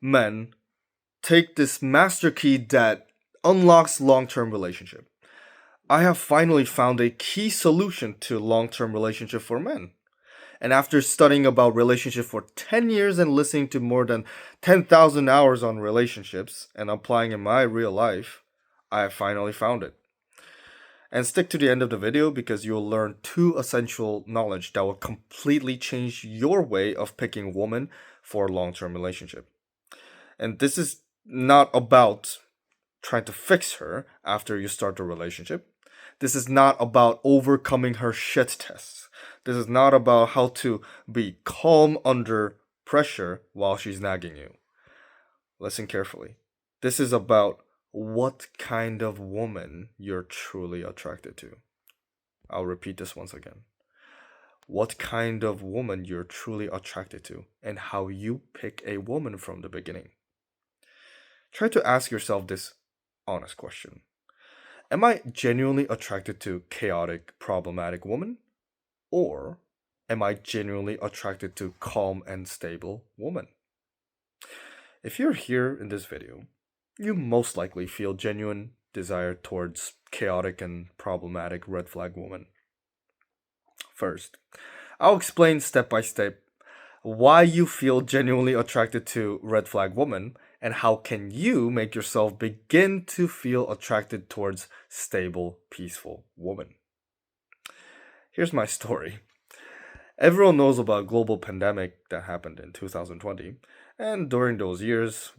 men take this master key that unlocks long-term relationship. I have finally found a key solution to long-term relationship for men. And after studying about relationship for 10 years and listening to more than 10,000 hours on relationships and applying in my real life, I have finally found it. And stick to the end of the video because you'll learn two essential knowledge that will completely change your way of picking woman for a long-term relationship. And this is not about trying to fix her after you start the relationship. This is not about overcoming her shit tests. This is not about how to be calm under pressure while she's nagging you. Listen carefully. This is about what kind of woman you're truly attracted to. I'll repeat this once again. What kind of woman you're truly attracted to and how you pick a woman from the beginning. Try to ask yourself this honest question. Am I genuinely attracted to chaotic, problematic woman? Or am I genuinely attracted to calm and stable woman? If you're here in this video, you most likely feel genuine desire towards chaotic and problematic red flag woman. First, I'll explain step by step why you feel genuinely attracted to red flag woman and how can you make yourself begin to feel attracted towards stable, peaceful woman. Here's my story. Everyone knows about global pandemic that happened in 2020, and during those years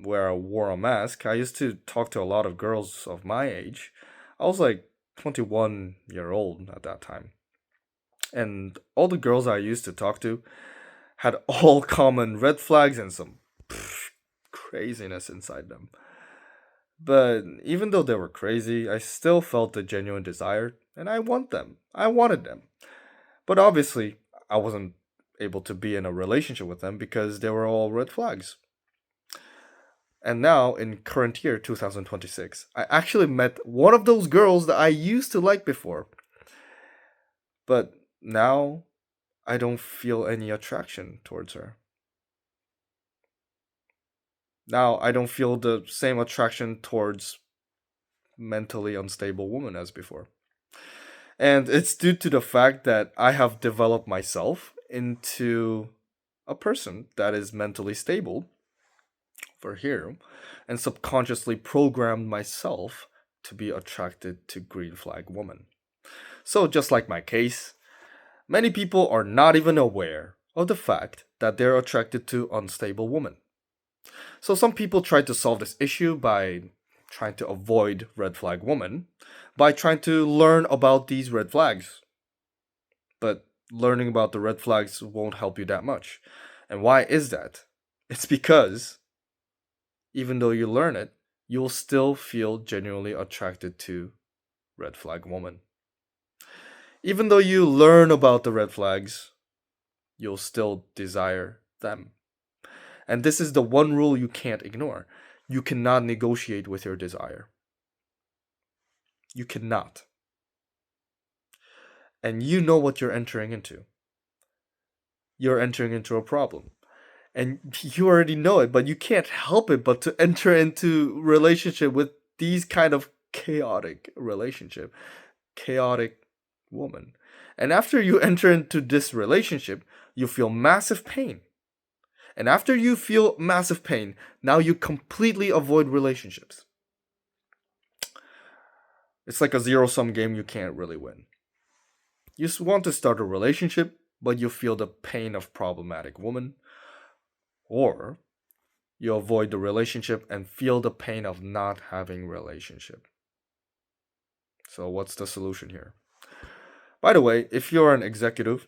where I wore a mask, I used to talk to a lot of girls of my age. I was like 21-year old at that time. And all the girls I used to talk to had all common red flags and some craziness inside them. But even though they were crazy, I still felt a genuine desire, and I want them. I wanted them. But obviously, I wasn't able to be in a relationship with them because they were all red flags. And now, in current year 2026, I actually met one of those girls that I used to like before. But now, I don't feel any attraction towards her. Now, I don't feel the same attraction towards mentally unstable women as before. And it's due to the fact that I have developed myself into a person that is mentally stable for here and subconsciously programmed myself to be attracted to green flag women. So just like my case, many people are not even aware of the fact that they're attracted to unstable women. So some people try to solve this issue by trying to avoid red flag women by trying to learn about these red flags. But learning about the red flags won't help you that much. And why is that? It's because even though you learn it, you'll still feel genuinely attracted to red flag woman. Even though you learn about the red flags, you'll still desire them. And this is the one rule you can't ignore. You cannot negotiate with your desire. You cannot. And you know what you're entering into. You're entering into a problem. And you already know it, but you can't help it but to enter into relationship with these kind of chaotic relationship, chaotic woman. And after you enter into this relationship, you feel massive pain. And after you feel massive pain, now you completely avoid relationships. It's like a zero-sum game you can't really win. You just want to start a relationship, but you feel the pain of problematic woman. Or you avoid the relationship and feel the pain of not having relationship. So what's the solution here? By the way, if you're an executive,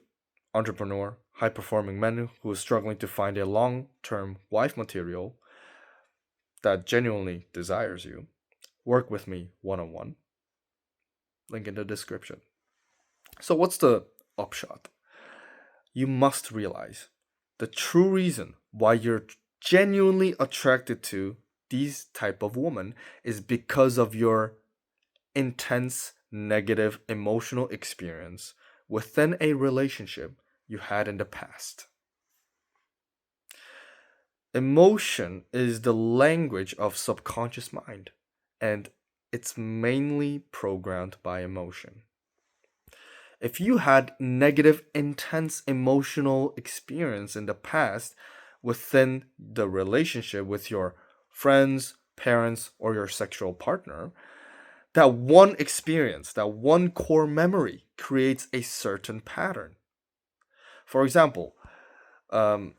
entrepreneur, high-performing man who is struggling to find a long-term wife material that genuinely desires you, work with me one-on-one. Link in the description. So what's the upshot? You must realize the true reason why you're genuinely attracted to these type of woman is because of your intense negative emotional experience within a relationship you had in the past. Emotion is the language of subconscious mind, and it's mainly programmed by emotion. If you had negative, intense emotional experience in the past within the relationship with your friends, parents, or your sexual partner, that one experience, that one core memory creates a certain pattern. For example,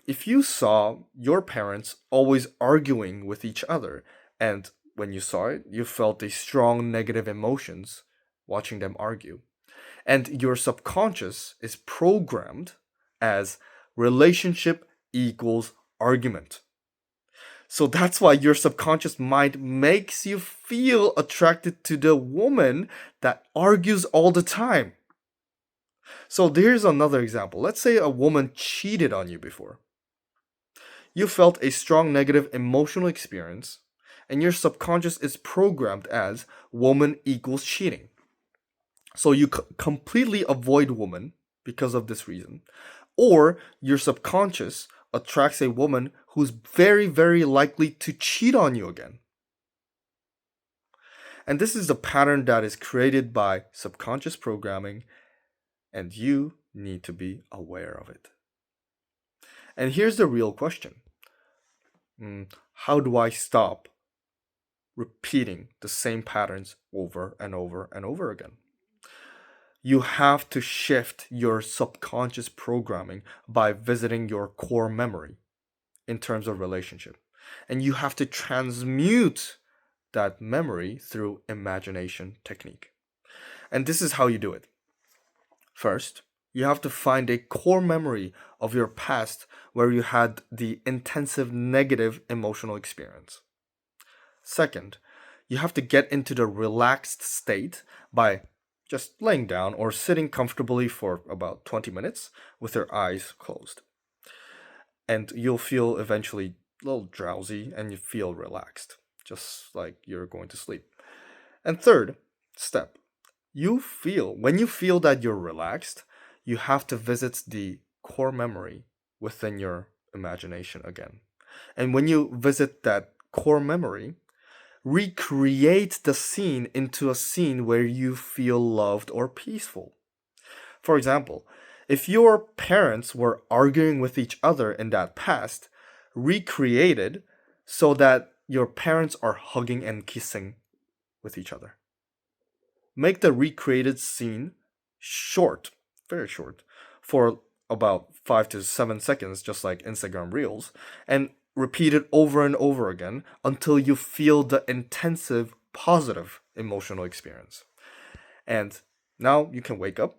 if you saw your parents always arguing with each other, and when you saw it, you felt a strong negative emotions watching them argue, and your subconscious is programmed as relationship equals argument. So that's why your subconscious mind makes you feel attracted to the woman that argues all the time. So here's another example. Let's say a woman cheated on you before. You felt a strong negative emotional experience, and your subconscious is programmed as woman equals cheating. So you completely avoid woman because of this reason. Or your subconscious attracts a woman who's very, very likely to cheat on you again. And this is a pattern that is created by subconscious programming, and you need to be aware of it. And here's the real question. How do I stop repeating the same patterns over and over and over again? You have to shift your subconscious programming by visiting your core memory in terms of relationship. And you have to transmute that memory through imagination technique. And this is how you do it. First, you have to find a core memory of your past where you had the intensive negative emotional experience. Second, you have to get into the relaxed state by just laying down or sitting comfortably for about 20 minutes with your eyes closed. And you'll feel eventually a little drowsy and you feel relaxed, just like you're going to sleep. And third step, when you feel that you're relaxed, you have to visit the core memory within your imagination again. And when you visit that core memory, recreate the scene into a scene where you feel loved or peaceful. For example, if your parents were arguing with each other in that past, recreate it so that your parents are hugging and kissing with each other. Make the recreated scene short, very short, for about 5 to 7 seconds, just like Instagram Reels, and repeat it over and over again until you feel the intensive, positive emotional experience. And now you can wake up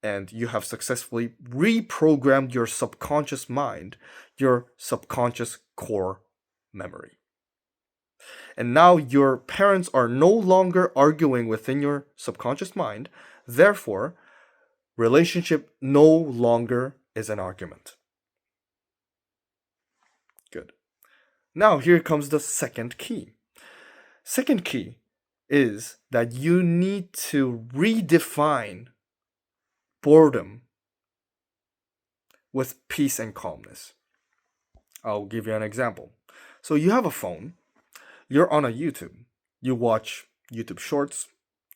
and you have successfully reprogrammed your subconscious mind, your subconscious core memory. And now your parents are no longer arguing within your subconscious mind. Therefore, relationship no longer is an argument. Good. Now here comes the second key. Second key is that you need to redefine boredom with peace and calmness. I'll give you an example. So you have a phone, you're on a YouTube, you watch YouTube shorts,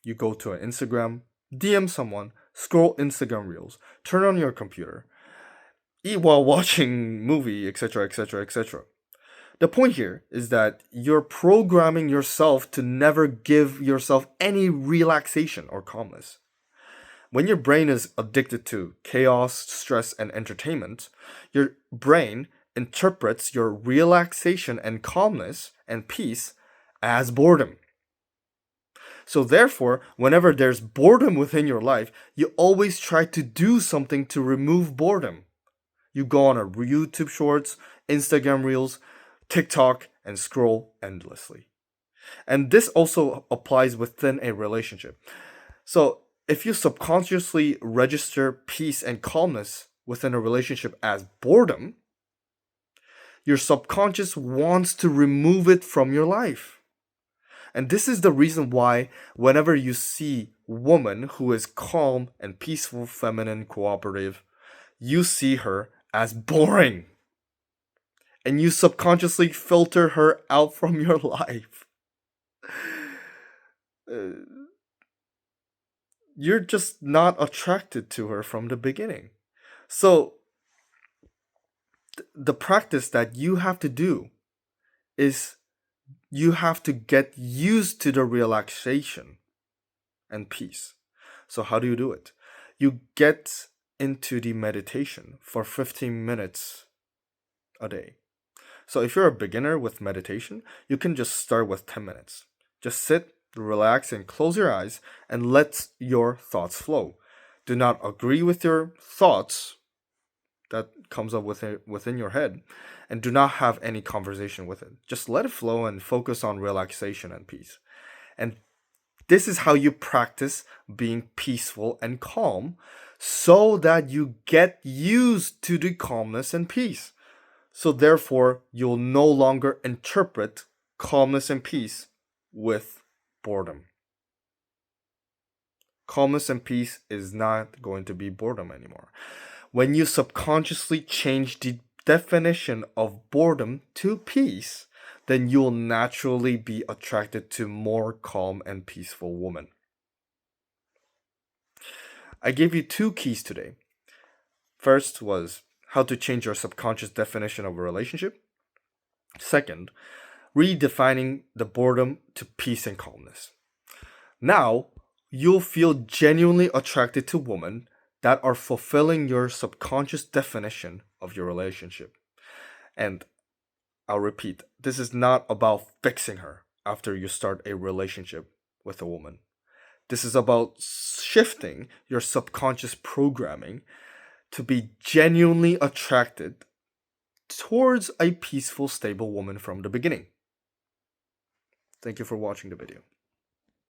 you go to an Instagram, DM someone, scroll Instagram Reels, turn on your computer, eat while watching movie, etc., etc., etc. The point here is that you're programming yourself to never give yourself any relaxation or calmness. When your brain is addicted to chaos, stress, and entertainment, your brain interprets your relaxation and calmness and peace as boredom. So therefore, whenever there's boredom within your life, you always try to do something to remove boredom. You go on a YouTube Shorts, Instagram Reels, TikTok, and scroll endlessly. And this also applies within a relationship. So if you subconsciously register peace and calmness within a relationship as boredom, your subconscious wants to remove it from your life. And this is the reason why whenever you see a woman who is calm and peaceful, feminine, cooperative, you see her as boring. and you subconsciously filter her out from your life. Uh, you're just not attracted to her from the beginning. So, the practice that you have to do is you have to get used to the relaxation and peace. So, how do you do it? You get into the meditation for 15 minutes a day. So, if you're a beginner with meditation, you can just start with 10 minutes. Just sit, relax, and close your eyes and let your thoughts flow. Do not agree with your thoughts that comes up within your head, and do not have any conversation with it. Just let it flow and focus on relaxation and peace. And this is how you practice being peaceful and calm so that you get used to the calmness and peace. So therefore, you'll no longer interpret calmness and peace with boredom. Calmness and peace is not going to be boredom anymore. When you subconsciously change the definition of boredom to peace, then you'll naturally be attracted to more calm and peaceful women. I gave you two keys today. First was how to change your subconscious definition of a relationship. Second, redefining the boredom to peace and calmness. Now, you'll feel genuinely attracted to women that are fulfilling your subconscious definition of your relationship. And I'll repeat, this is not about fixing her after you start a relationship with a woman. This is about shifting your subconscious programming to be genuinely attracted towards a peaceful, stable woman from the beginning. Thank you for watching the video.